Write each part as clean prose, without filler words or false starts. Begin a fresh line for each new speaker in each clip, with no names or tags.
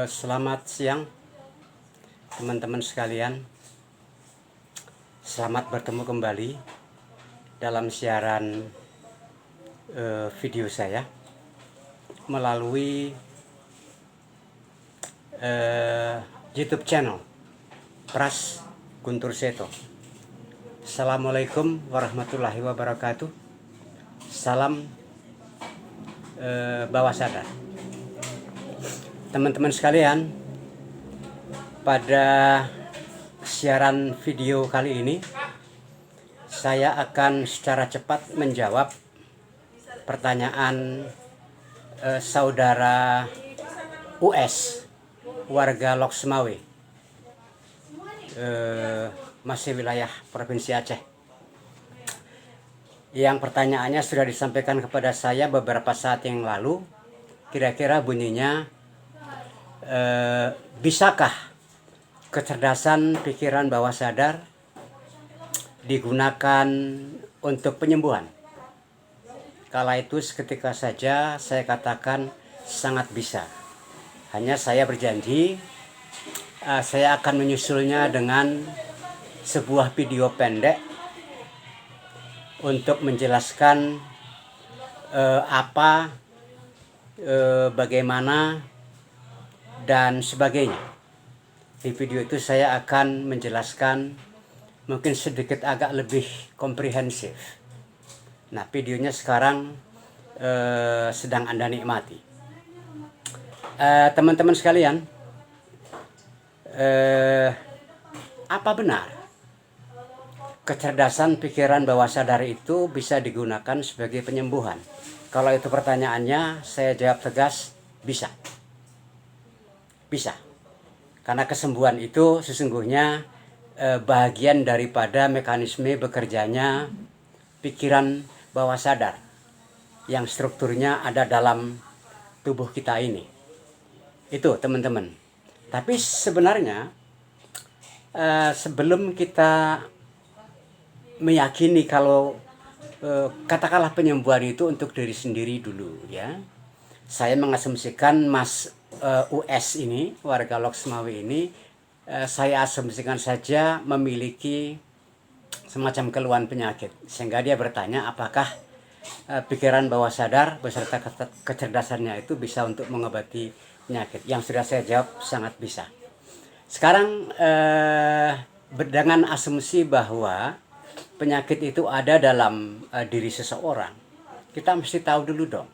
Selamat siang teman-teman sekalian. Selamat bertemu kembali dalam siaran video saya melalui YouTube channel Pras Guntur Seto. Assalamualaikum warahmatullahi wabarakatuh. Salam bawah sadar. Teman-teman sekalian, pada siaran video kali ini saya akan secara cepat menjawab pertanyaan saudara US, warga Loksmawe, masih wilayah Provinsi Aceh. Yang pertanyaannya sudah disampaikan kepada saya beberapa saat yang lalu. Kira-kira bunyinya, bisakah kecerdasan pikiran bawah sadar digunakan untuk penyembuhan? Kala itu seketika saja saya katakan sangat bisa. Hanya saya berjanji saya akan menyusulnya dengan sebuah video pendek untuk menjelaskan bagaimana dan sebagainya. Di video itu saya akan menjelaskan mungkin sedikit agak lebih komprehensif. Nah, videonya sekarang sedang Anda nikmati. Teman-teman sekalian, apa benar kecerdasan pikiran bawah sadar itu bisa digunakan sebagai penyembuhan? Kalau itu pertanyaannya, saya jawab tegas, bisa. Bisa. Karena kesembuhan itu sesungguhnya bagian daripada mekanisme bekerjanya pikiran bawah sadar yang strukturnya ada dalam tubuh kita ini. Itu teman-teman. Tapi sebenarnya sebelum kita meyakini kalau katakanlah penyembuhan itu untuk diri sendiri dulu, ya, saya mengasumsikan Mas US ini, warga Loksmawe ini, saya asumsikan saja memiliki semacam keluhan penyakit, sehingga dia bertanya apakah pikiran bawah sadar beserta kecerdasannya itu bisa untuk mengobati penyakit. Yang sudah saya jawab sangat bisa. Sekarang dengan asumsi bahwa penyakit itu ada dalam diri seseorang, kita mesti tahu dulu dong,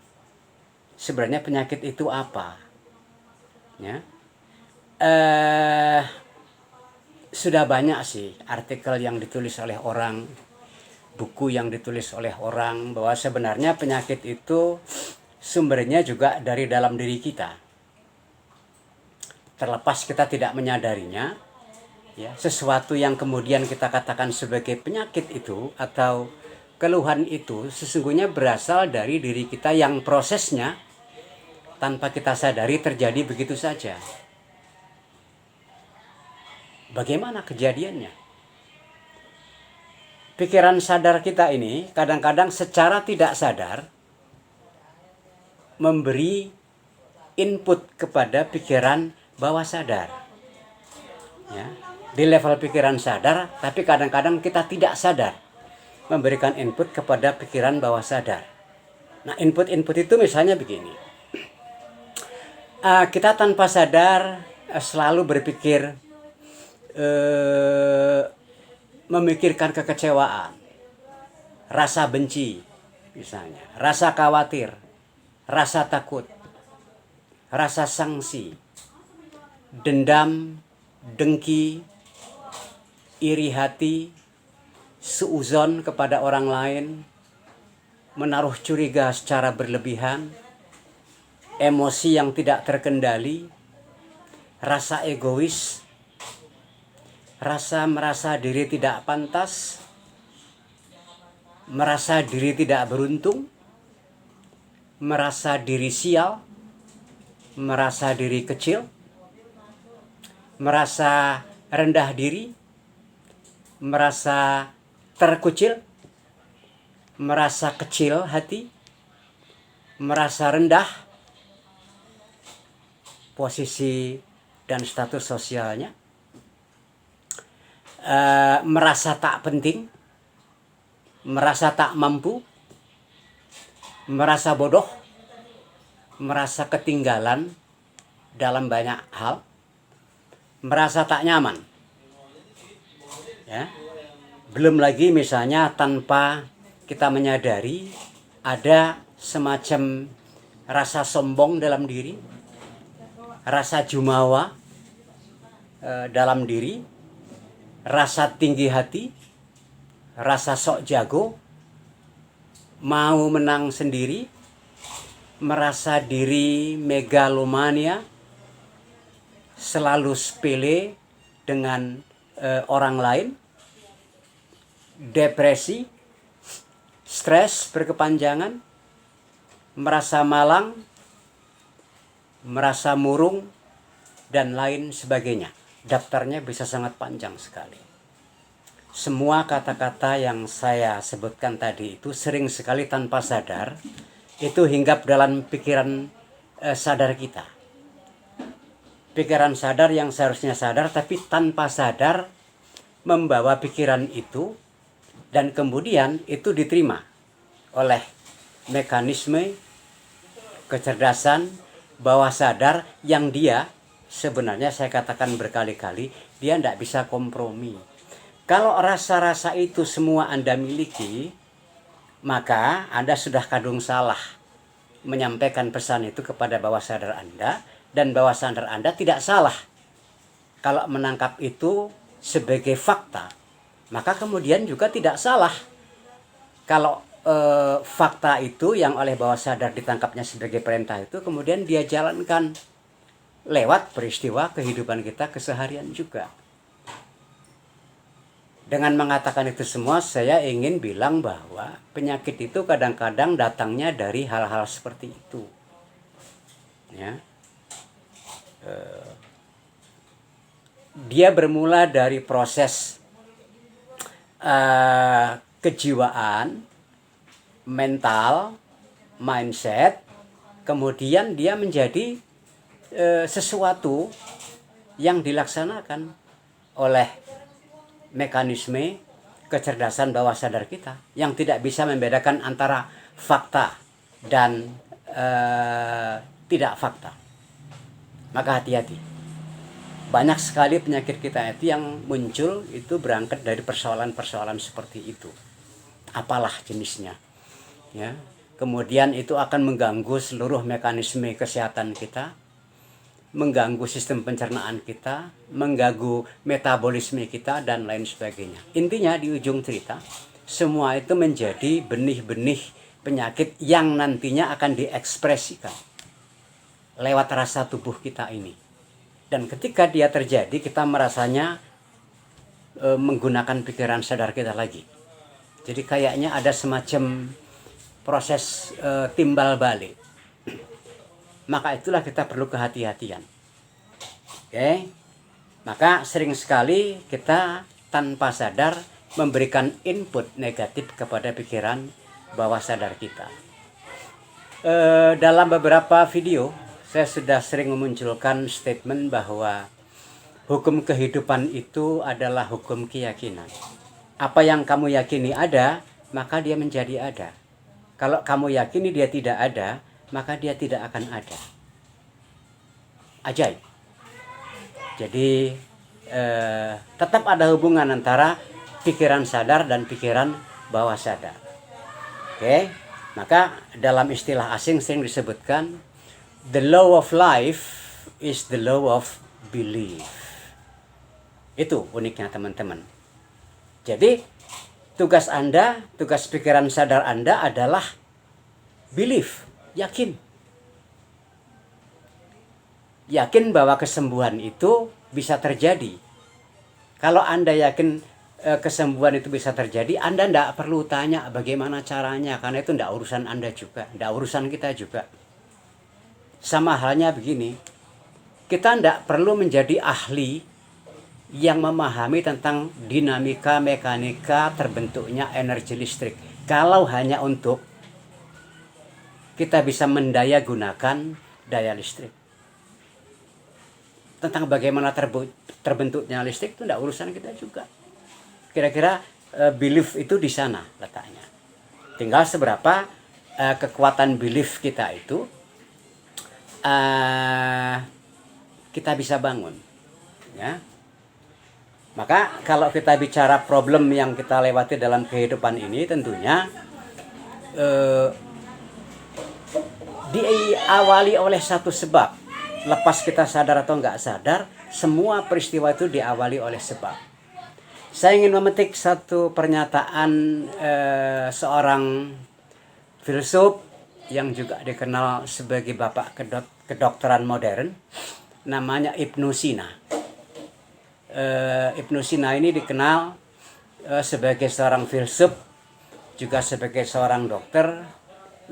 sebenarnya penyakit itu apa, ya. Sudah banyak sih artikel yang ditulis oleh orang, buku yang ditulis oleh orang, bahwa sebenarnya penyakit itu sumbernya juga dari dalam diri kita. Terlepas kita tidak menyadarinya, ya, sesuatu yang kemudian kita katakan sebagai penyakit itu atau keluhan itu sesungguhnya berasal dari diri kita yang prosesnya tanpa kita sadari terjadi begitu saja. Bagaimana kejadiannya? Pikiran sadar kita ini kadang-kadang secara tidak sadar memberi input kepada pikiran bawah sadar, ya, di level pikiran sadar, tapi kadang-kadang kita tidak sadar memberikan input kepada pikiran bawah sadar. Nah, input-input itu misalnya begini. Kita tanpa sadar selalu berpikir, memikirkan kekecewaan, rasa benci misalnya, rasa khawatir, rasa takut, rasa sangsi, dendam, dengki, iri hati, suuzon kepada orang lain, menaruh curiga secara berlebihan, emosi yang tidak terkendali, rasa egois, rasa merasa diri tidak pantas, merasa diri tidak beruntung, merasa diri sial, merasa diri kecil, merasa rendah diri, merasa terkucil, merasa kecil hati, merasa rendah, posisi dan status sosialnya, merasa tak penting, merasa tak mampu, merasa bodoh, merasa ketinggalan dalam banyak hal, merasa tak nyaman. Ya. Belum lagi misalnya tanpa kita menyadari ada semacam rasa sombong dalam diri, rasa jumawa dalam diri, rasa tinggi hati, rasa sok jago, mau menang sendiri, merasa diri megalomania, selalu sepele dengan orang lain, depresi, stres berkepanjangan, merasa malang, merasa murung, dan lain sebagainya. Daftarnya bisa sangat panjang sekali. Semua kata-kata yang saya sebutkan tadi itu sering sekali tanpa sadar itu hinggap dalam pikiran sadar kita. Pikiran sadar yang seharusnya sadar tapi tanpa sadar membawa pikiran itu, dan kemudian itu diterima oleh mekanisme kecerdasan bawah sadar yang dia sebenarnya, saya katakan berkali-kali, dia tidak bisa kompromi. Kalau rasa-rasa itu semua Anda miliki, maka Anda sudah kadung salah menyampaikan pesan itu kepada bawah sadar Anda, dan bawah sadar Anda tidak salah kalau menangkap itu sebagai fakta. Maka kemudian juga tidak salah kalau fakta itu yang oleh bawah sadar ditangkapnya sebagai perintah itu kemudian dia jalankan lewat peristiwa kehidupan kita keseharian juga. Dengan mengatakan itu semua, saya ingin bilang bahwa penyakit itu kadang-kadang datangnya dari hal-hal seperti itu. Ya. Dia bermula dari proses kejiwaan, mental, mindset, kemudian dia menjadi sesuatu yang dilaksanakan oleh mekanisme kecerdasan bawah sadar kita yang tidak bisa membedakan antara fakta dan tidak fakta. Maka hati-hati. Banyak sekali penyakit kita itu yang muncul itu berangkat dari persoalan-persoalan seperti itu. Apalah jenisnya. Ya. Kemudian itu akan mengganggu seluruh mekanisme kesehatan kita, mengganggu sistem pencernaan kita, mengganggu metabolisme kita, dan lain sebagainya. Intinya di ujung cerita, semua itu menjadi benih-benih penyakit yang nantinya akan diekspresikan lewat rasa tubuh kita ini. Dan ketika dia terjadi, kita merasanya menggunakan pikiran sadar kita lagi. Jadi kayaknya ada semacam proses timbal balik. Maka itulah kita perlu kehati-hatian. Oke? Maka sering sekali kita tanpa sadar memberikan input negatif kepada pikiran bawah sadar kita. Dalam beberapa video saya sudah sering memunculkan statement bahwa hukum kehidupan itu adalah hukum keyakinan. Apa yang kamu yakini ada, maka dia menjadi ada. Kalau kamu yakini dia tidak ada, maka dia tidak akan ada. Ajaib. Jadi tetap ada hubungan antara pikiran sadar dan pikiran bawah sadar. Oke, maka dalam istilah asing sering disebutkan the law of life is the law of belief. Itu uniknya teman-teman. Jadi tugas Anda, tugas pikiran sadar Anda adalah belief, yakin. Yakin bahwa kesembuhan itu bisa terjadi. Kalau Anda yakin kesembuhan itu bisa terjadi, Anda tidak perlu tanya bagaimana caranya, karena itu tidak urusan Anda juga, tidak urusan kita juga. Sama halnya begini, kita tidak perlu menjadi ahli yang memahami tentang dinamika mekanika terbentuknya energi listrik. Kalau hanya untuk kita bisa mendaya gunakan daya listrik. tentang bagaimana terbentuknya listrik itu tidak urusan kita juga. Kira-kira belief itu di sana letaknya. Tinggal seberapa kekuatan belief kita itu kita bisa bangun, ya. Maka kalau kita bicara problem yang kita lewati dalam kehidupan ini, tentunya diawali oleh satu sebab. Lepas kita sadar atau nggak sadar, semua peristiwa itu diawali oleh sebab. Saya ingin memetik satu pernyataan seorang filsuf yang juga dikenal sebagai bapak kedokteran modern, namanya Ibnu Sina. Ibnu Sina ini dikenal sebagai seorang filsuf, juga sebagai seorang dokter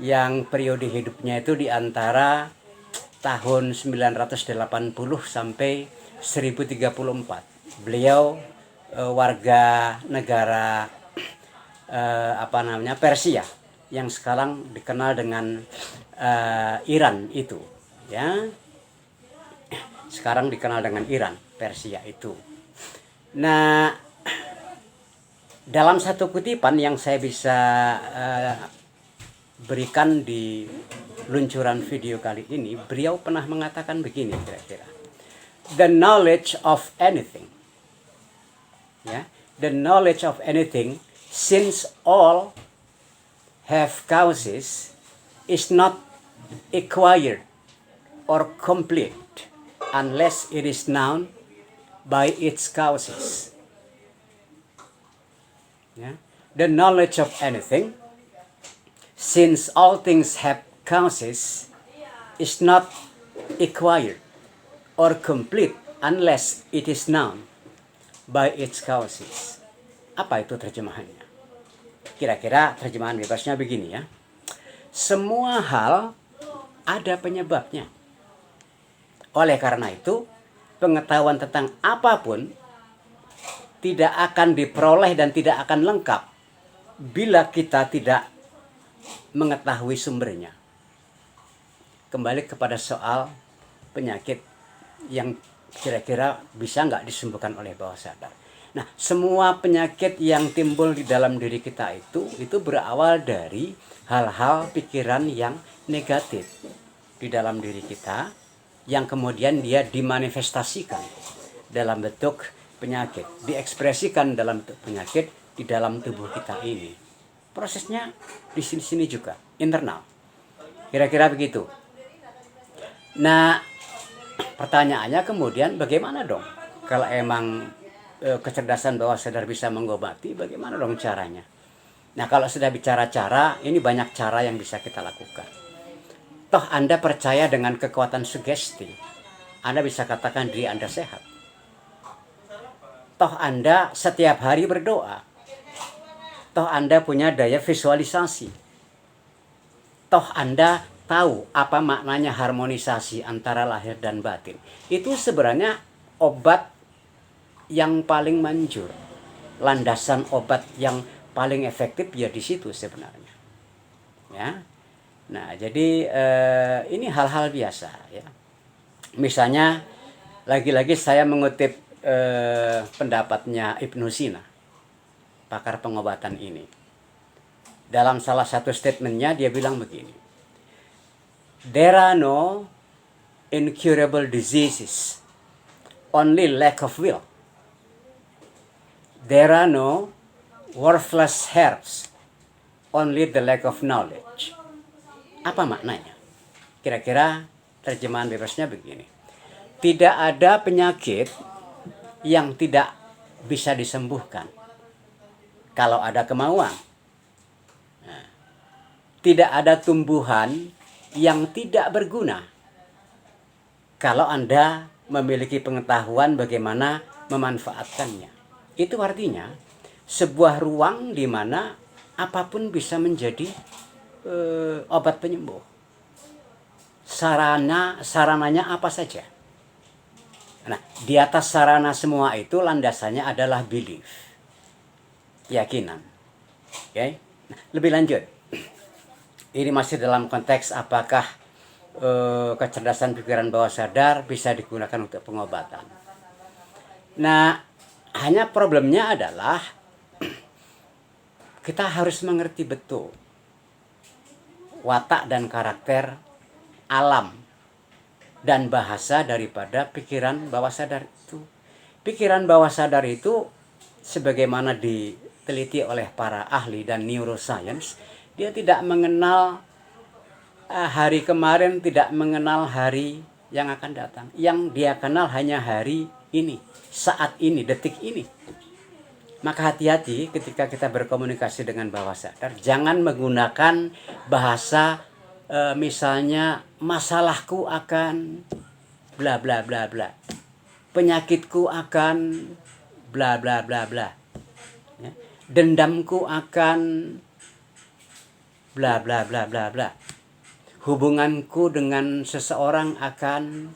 yang periode hidupnya itu di antara tahun 980 sampai 1034. Beliau warga negara Persia yang sekarang dikenal dengan Iran itu, ya. Sekarang dikenal dengan Iran, Persia itu. Nah, dalam satu kutipan yang saya bisa berikan di luncuran video kali ini, beliau pernah mengatakan begini kira-kira. The knowledge of anything, ya, the knowledge of anything, since all have causes, is not acquired or complete unless it is known by its causes. Ya. The knowledge of anything, since all things have causes, is not acquired or complete unless it is known by its causes. Apa itu terjemahannya? Kira-kira terjemahan bebasnya begini, ya. Semua hal ada penyebabnya. Oleh karena itu, pengetahuan tentang apapun tidak akan diperoleh dan tidak akan lengkap bila kita tidak mengetahui sumbernya. Kembali kepada soal penyakit yang kira-kira bisa nggak disembuhkan oleh bawah sadar. Nah, semua penyakit yang timbul di dalam diri kita itu berawal dari hal-hal pikiran yang negatif di dalam diri kita, yang kemudian dia dimanifestasikan dalam bentuk penyakit, diekspresikan dalam bentuk penyakit di dalam tubuh kita ini. Prosesnya di sini-sini juga, internal. Kira-kira begitu. Nah, pertanyaannya kemudian bagaimana dong? Kalau emang kecerdasan bawah sadar bisa mengobati, bagaimana dong caranya? Nah, kalau sudah bicara cara, ini banyak cara yang bisa kita lakukan. Toh Anda percaya dengan kekuatan sugesti, Anda bisa katakan diri Anda sehat. Toh Anda setiap hari berdoa. Toh Anda punya daya visualisasi. Toh Anda tahu apa maknanya harmonisasi antara lahir dan batin. Itu sebenarnya obat yang paling manjur. Landasan obat yang paling efektif ya di situ sebenarnya. Ya. Nah, jadi ini hal-hal biasa, ya. Misalnya lagi-lagi saya mengutip pendapatnya Ibnu Sina, pakar pengobatan ini. Dalam salah satu statementnya dia bilang begini. There are no incurable diseases, only lack of will. There are no worthless herbs, only the lack of knowledge. Apa maknanya? Kira-kira terjemahan bebasnya begini. Tidak ada penyakit yang tidak bisa disembuhkan kalau ada kemauan. Nah, tidak ada tumbuhan yang tidak berguna kalau Anda memiliki pengetahuan bagaimana memanfaatkannya. Itu artinya sebuah ruang di mana apapun bisa menjadi obat penyembuh. Sarananya apa saja. Nah, di atas sarana semua itu landasannya adalah belief, keyakinan. Okay? Nah, lebih lanjut, ini masih dalam konteks apakah kecerdasan pikiran bawah sadar bisa digunakan untuk pengobatan. Nah, hanya problemnya adalah kita harus mengerti betul watak dan karakter alam dan bahasa daripada pikiran bawah sadar itu. Pikiran bawah sadar itu sebagaimana diteliti oleh para ahli dan neuroscience, dia tidak mengenal hari kemarin, tidak mengenal hari yang akan datang. Yang dia kenal hanya hari ini, saat ini, detik ini. Maka hati-hati ketika kita berkomunikasi dengan bawah sadar, jangan menggunakan bahasa misalnya masalahku akan bla bla bla bla, penyakitku akan bla bla bla bla, ya. Dendamku akan bla bla bla bla bla, hubunganku dengan seseorang akan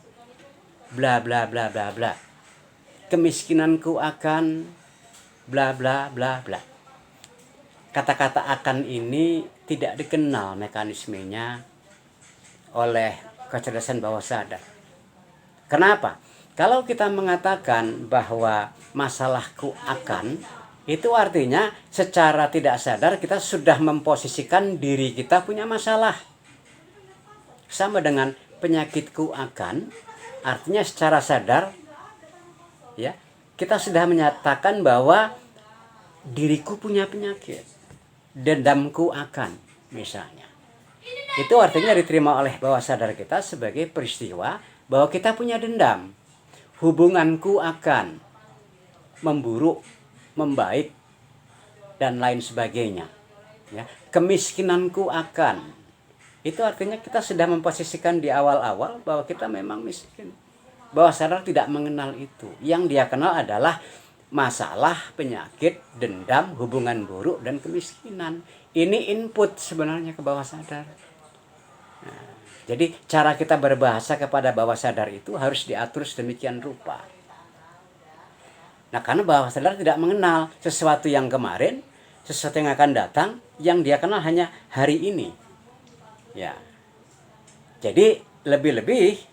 bla bla bla bla bla, kemiskinanku akan bla bla bla bla. Kata-kata akan ini tidak dikenal mekanismenya oleh kecerdasan bawah sadar. Kenapa? Kalau kita mengatakan bahwa masalahku akan, itu artinya secara tidak sadar kita sudah memposisikan diri kita punya masalah. Sama dengan penyakitku akan, artinya secara sadar, ya, kita sudah menyatakan bahwa diriku punya penyakit. Dendamku akan, misalnya. Itu artinya diterima oleh bawah sadar kita sebagai peristiwa bahwa kita punya dendam. Hubunganku akan memburuk, membaik, dan lain sebagainya. Ya. Kemiskinanku akan. Itu artinya kita sudah memposisikan di awal-awal bahwa kita memang miskin. Bawah sadar tidak mengenal itu. Yang dia kenal adalah masalah, penyakit, dendam, hubungan buruk, dan kemiskinan. Ini input sebenarnya ke bawah sadar. Nah, jadi cara kita berbahasa kepada bawah sadar itu harus diatur sedemikian rupa. Nah, karena bawah sadar tidak mengenal sesuatu yang kemarin, sesuatu yang akan datang, yang dia kenal hanya hari ini. Ya. Jadi lebih-lebih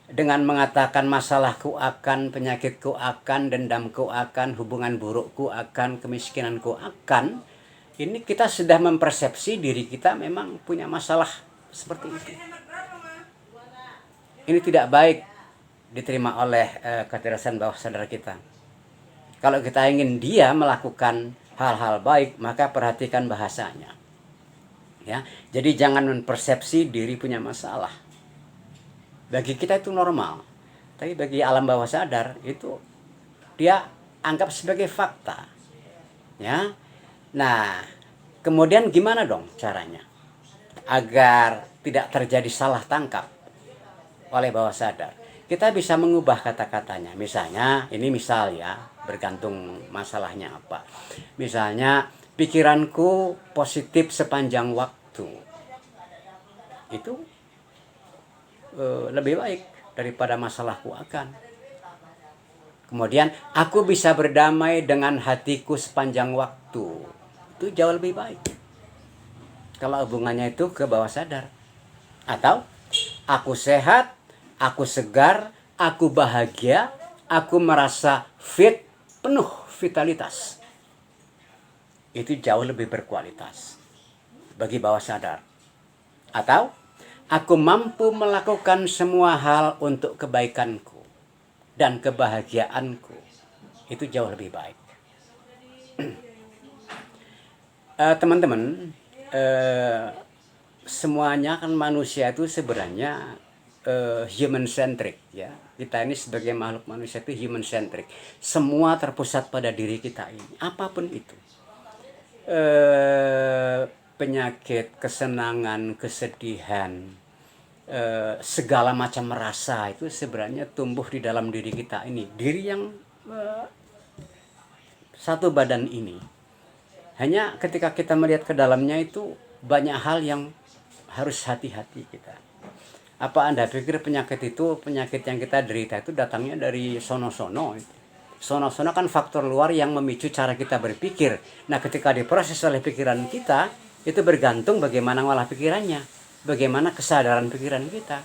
dengan mengatakan masalahku akan, penyakitku akan, dendamku akan, hubungan burukku akan, kemiskinanku akan, ini kita sudah mempersepsi diri kita memang punya masalah seperti itu. Ini tidak baik diterima oleh kecerdasan bawah sadar kita. Kalau kita ingin dia melakukan hal-hal baik, maka perhatikan bahasanya. Ya, jadi jangan mempersepsi diri punya masalah. Bagi kita itu normal, tapi bagi alam bawah sadar itu dia anggap sebagai fakta, ya. Nah, kemudian gimana dong caranya agar tidak terjadi salah tangkap oleh bawah sadar? Kita bisa mengubah kata-katanya. Misalnya, ini misal ya, bergantung masalahnya apa. Misalnya, pikiranku positif sepanjang waktu. Itu lebih baik daripada masalahku akan. Kemudian aku bisa berdamai dengan hatiku sepanjang waktu. Itu jauh lebih baik kalau hubungannya itu ke bawah sadar. Atau aku sehat, aku segar, aku bahagia, aku merasa fit, penuh vitalitas. Itu jauh lebih berkualitas bagi bawah sadar. Atau aku mampu melakukan semua hal untuk kebaikanku dan kebahagiaanku. Itu jauh lebih baik. Teman-teman, semuanya kan manusia itu sebenarnya human centric, ya. Kita ini sebagai makhluk manusia itu human centric. Semua terpusat pada diri kita ini, apapun itu. Penyakit, kesenangan, kesedihan, segala macam rasa itu sebenarnya tumbuh di dalam diri kita ini. Diri yang satu badan ini. Hanya ketika kita melihat ke dalamnya itu banyak hal yang harus hati-hati kita. Apa Anda pikir penyakit yang kita derita itu datangnya dari sono-sono? Sono-sono kan faktor luar yang memicu cara kita berpikir. Nah, ketika diproses oleh pikiran kita, itu bergantung bagaimana ngolah pikirannya. bagaimana kesadaran pikiran kita.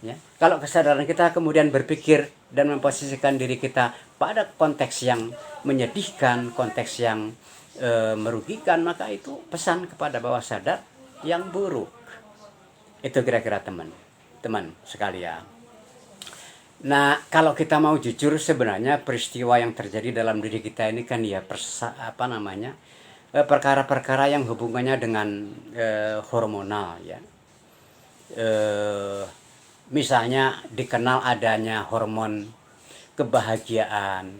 Ya, kalau kesadaran kita kemudian berpikir dan memposisikan diri kita pada konteks yang menyedihkan, konteks yang merugikan, maka itu pesan kepada bawah sadar yang buruk. Itu kira-kira teman sekalian. Nah, kalau kita mau jujur, sebenarnya peristiwa yang terjadi dalam diri kita ini kan ya perkara-perkara yang hubungannya dengan hormonal ya. Misalnya dikenal adanya hormon kebahagiaan,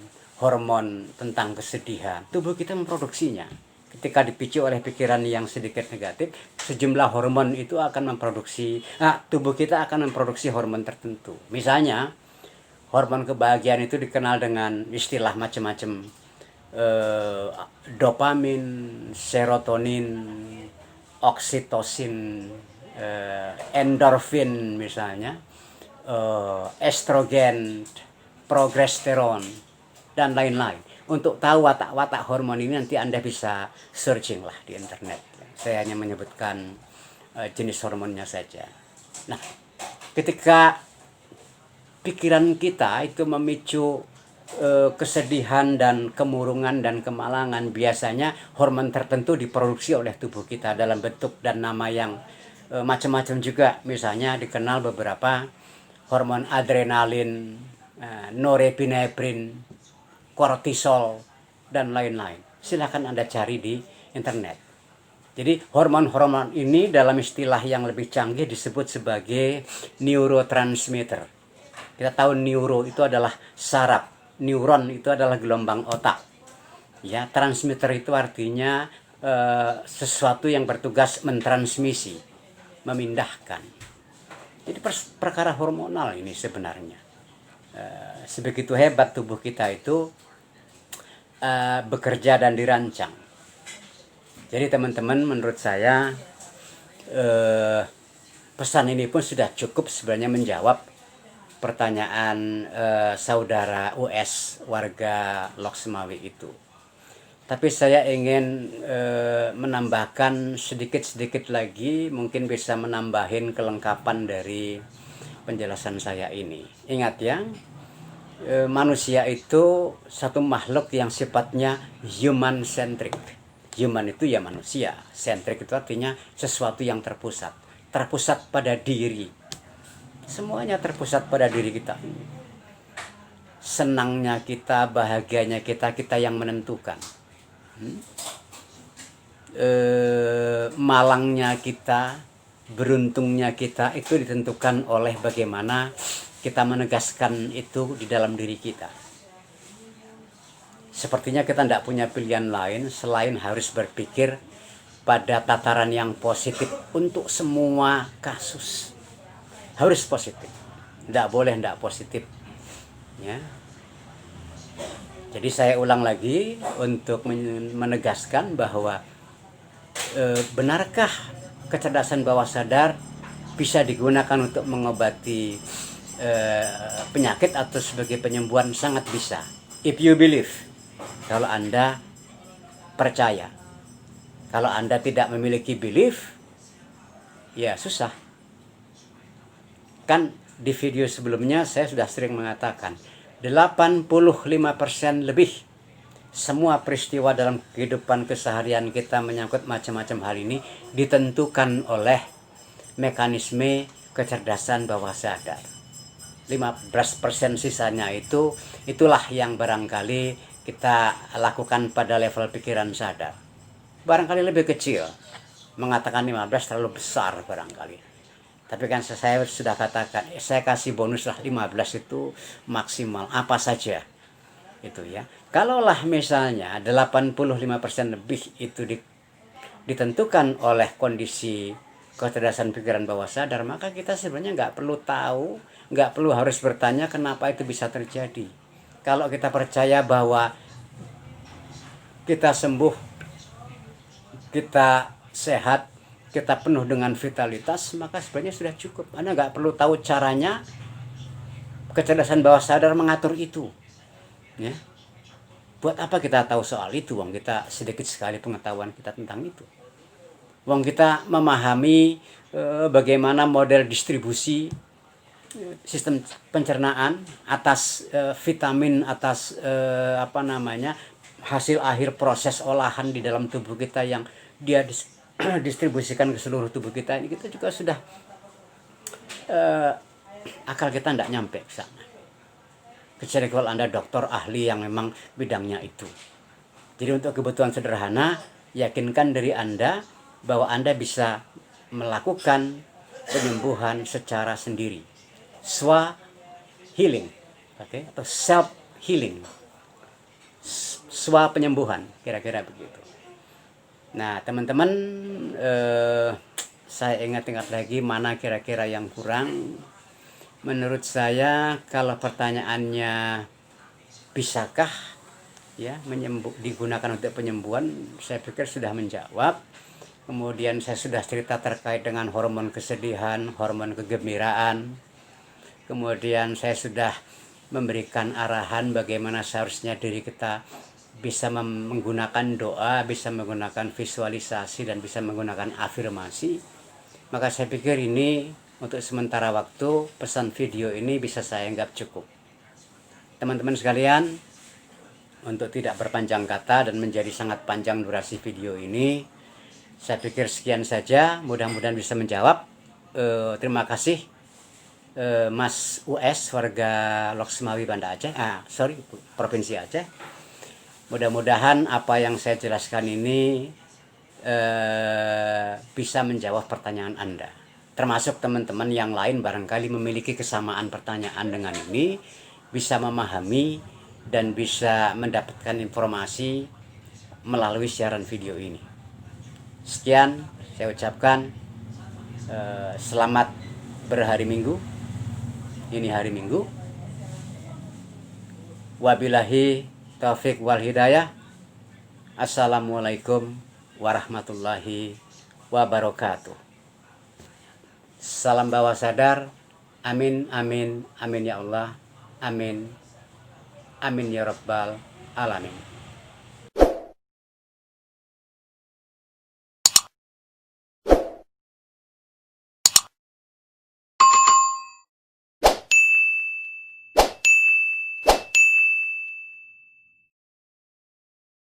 hormon tentang kesedihan. Tubuh kita memproduksinya. Ketika dipicu oleh pikiran yang sedikit negatif, sejumlah hormon itu akan tubuh kita akan memproduksi hormon tertentu. Misalnya, hormon kebahagiaan itu dikenal dengan istilah macam-macam, dopamin, serotonin, oksitosin, endorfin misalnya, estrogen, progesteron, dan lain-lain. Untuk tahu watak-watak hormon ini nanti Anda bisa searching lah di internet. Saya hanya menyebutkan jenis hormonnya saja. Nah, ketika pikiran kita itu memicu kesedihan dan kemurungan dan kemalangan, biasanya hormon tertentu diproduksi oleh tubuh kita dalam bentuk dan nama yang macam-macam juga. Misalnya dikenal beberapa hormon adrenalin, norepinefrin, kortisol, dan lain-lain. Silahkan Anda cari di internet. Jadi hormon-hormon ini dalam istilah yang lebih canggih disebut sebagai neurotransmitter. Kita tahu neuro itu adalah saraf, neuron itu adalah gelombang otak. Ya, transmitter itu artinya sesuatu yang bertugas mentransmisi, memindahkan. Jadi perkara hormonal ini sebenarnya. Sebegitu hebat tubuh kita itu bekerja dan dirancang. Jadi teman-teman, menurut saya pesan ini pun sudah cukup sebenarnya menjawab pertanyaan saudara US warga Loksmawe itu. Tapi saya ingin menambahkan sedikit-sedikit lagi, mungkin bisa menambahin kelengkapan dari penjelasan saya ini. Ingat ya, manusia itu satu makhluk yang sifatnya human centric. Human itu ya manusia, centric itu artinya sesuatu yang terpusat pada diri. Semuanya terpusat pada diri kita. Senangnya kita, bahagianya kita yang menentukan. Malangnya kita, beruntungnya kita itu ditentukan oleh bagaimana kita menegaskan itu di dalam diri kita. Sepertinya kita tidak punya pilihan lain selain harus berpikir pada tataran yang positif untuk semua kasus. Harus positif, tidak boleh tidak positif. Ya. Jadi saya ulang lagi untuk menegaskan bahwa benarkah kecerdasan bawah sadar bisa digunakan untuk mengobati penyakit atau sebagai penyembuhan? Sangat bisa. If you believe, kalau Anda percaya. Kalau Anda tidak memiliki belief, ya susah. Kan di video sebelumnya saya sudah sering mengatakan 85% lebih semua peristiwa dalam kehidupan keseharian kita menyangkut macam-macam hal ini ditentukan oleh mekanisme kecerdasan bawah sadar. 15% sisanya itulah yang barangkali kita lakukan pada level pikiran sadar. Barangkali lebih kecil, mengatakan 15 terlalu besar barangkali. Tapi kan saya sudah katakan, saya kasih bonus lah 15 itu maksimal, apa saja itu ya. Kalaulah misalnya 85% lebih itu ditentukan oleh kondisi kecerdasan pikiran bawah sadar, maka kita sebenarnya nggak perlu tahu, nggak perlu harus bertanya kenapa itu bisa terjadi. Kalau kita percaya bahwa kita sembuh, kita sehat, kita penuh dengan vitalitas, maka sebenarnya sudah cukup. Anda nggak perlu tahu caranya kecerdasan bawah sadar mengatur itu. Ya. Buat apa kita tahu soal itu? Kita sedikit sekali pengetahuan kita tentang itu. Kita memahami bagaimana model distribusi sistem pencernaan atas vitamin, atas hasil akhir proses olahan di dalam tubuh kita yang dia distribusikan ke seluruh tubuh kita. Ini kita juga sudah akal kita tidak nyampe ke sana. Kecuali kalau Anda dokter ahli yang memang bidangnya itu. Jadi untuk kebutuhan sederhana, yakinkan diri Anda bahwa Anda bisa melakukan penyembuhan secara sendiri. Swa healing, atau self healing. Swa penyembuhan, kira-kira begitu. Nah, teman-teman, saya ingat-ingat lagi mana kira-kira yang kurang. Menurut saya, kalau pertanyaannya bisakah ya digunakan untuk penyembuhan, saya pikir sudah menjawab. Kemudian saya sudah cerita terkait dengan hormon kesedihan, hormon kegembiraan. Kemudian saya sudah memberikan arahan bagaimana seharusnya diri kita bisa menggunakan doa, bisa menggunakan visualisasi, dan bisa menggunakan afirmasi. Maka saya pikir ini untuk sementara waktu pesan video ini bisa saya anggap cukup. Teman-teman sekalian, untuk tidak berpanjang kata dan menjadi sangat panjang durasi video ini, saya pikir sekian saja. Mudah-mudahan bisa menjawab. Terima kasih Mas US, warga Loksmawi, Banda Aceh. Provinsi Aceh. Mudah-mudahan apa yang saya jelaskan ini bisa menjawab pertanyaan Anda. Termasuk teman-teman yang lain barangkali memiliki kesamaan pertanyaan dengan ini, bisa memahami dan bisa mendapatkan informasi melalui siaran video ini. Sekian saya ucapkan, selamat berhari Minggu. Ini hari Minggu. Wabillahi taufik wal hidayah. Assalamualaikum warahmatullahi wabarakatuh. Salam bawah sadar. Amin, amin, amin ya Allah. Amin, amin ya Rabbal alamin.